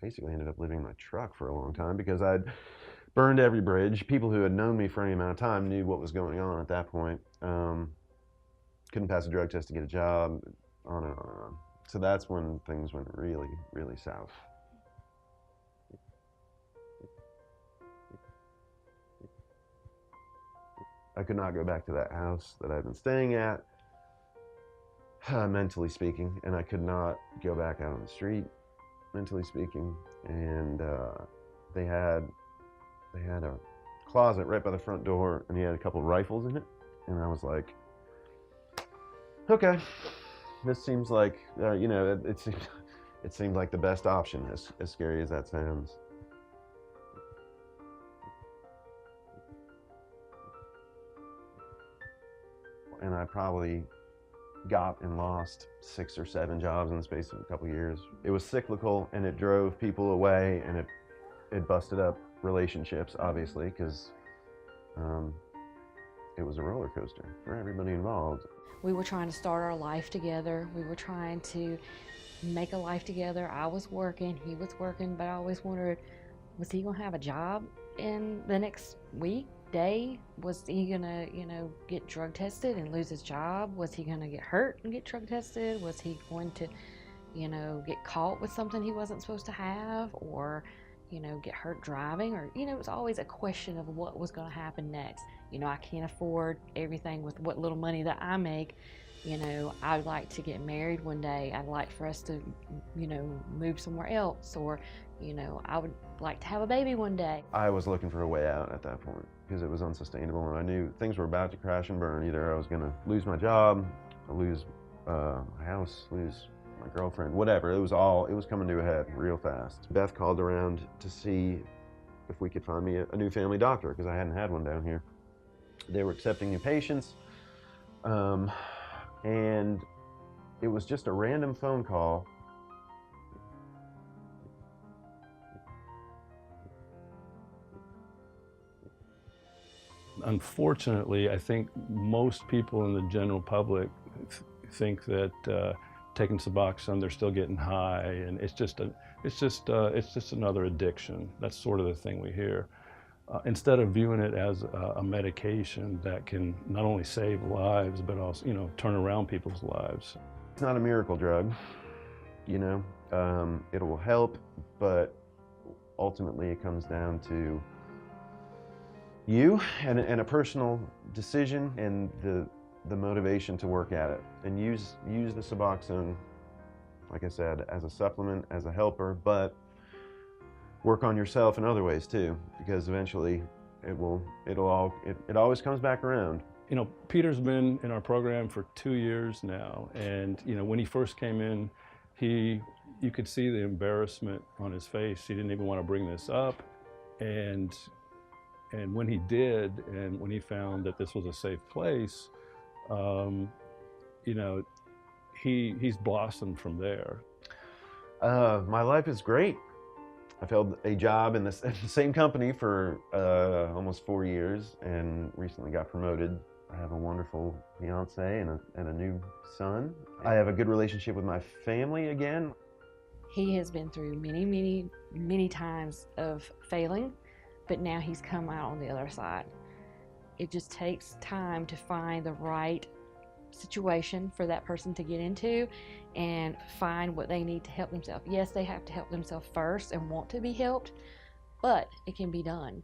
basically ended up living in my truck for a long time because I'd burned every bridge. People who had known me for any amount of time knew what was going on at that point. Couldn't pass a drug test to get a job, on and on and on. So that's when things went really, really south. I could not go back to that house that I'd been staying at, mentally speaking, and I could not go back out on the street, mentally speaking. And they had a closet right by the front door, and he had a couple rifles in it. And I was like, okay, this seems like, it seemed like the best option, as scary as that sounds. And I probably got and lost 6 or 7 jobs in the space of a couple of years. It was cyclical, and it drove people away, and it busted up relationships, obviously, because it was a roller coaster for everybody involved. We were trying to start our life together. We were trying to make a life together. I was working, he was working, but I always wondered, was he gonna have a job in the next week, day? Was he gonna, get drug tested and lose his job? Was he gonna get hurt and get drug tested? Was he going to, get caught with something he wasn't supposed to have, or, get hurt driving? Or, it was always a question of what was gonna happen next. I can't afford everything with what little money that I make. I'd like to get married one day. I'd like for us to, move somewhere else, or, I would like to have a baby one day. I was looking for a way out at that point because it was unsustainable, and I knew things were about to crash and burn. Either I was going to lose my job, lose my house, lose my girlfriend, whatever. It was coming to a head real fast. Beth called around to see if we could find me a new family doctor because I hadn't had one down here. They were accepting new patients, and it was just a random phone call. Unfortunately, I think most people in the general public think that taking Suboxone, they're still getting high, and it's just another addiction. That's sort of the thing we hear. Instead of viewing it as a medication that can not only save lives, but also, turn around people's lives. It's not a miracle drug, it will help, but ultimately it comes down to you and a personal decision and the motivation to work at it, and use the Suboxone, like I said, as a supplement, as a helper, but work on yourself in other ways too, because eventually it always comes back around. Peter's been in our program for 2 years now, and when he first came in, you could see the embarrassment on his face. He didn't even want to bring this up, and when he did, and when he found that this was a safe place, he's blossomed from there. My life is great. I've held a job in the same company for almost 4 years, and recently got promoted. I have a wonderful fiance and a new son. I have a good relationship with my family again. He has been through many, many, many times of failing, but now he's come out on the other side. It just takes time to find the right situation for that person to get into and find what they need to help themselves. Yes, they have to help themselves first and want to be helped, but it can be done.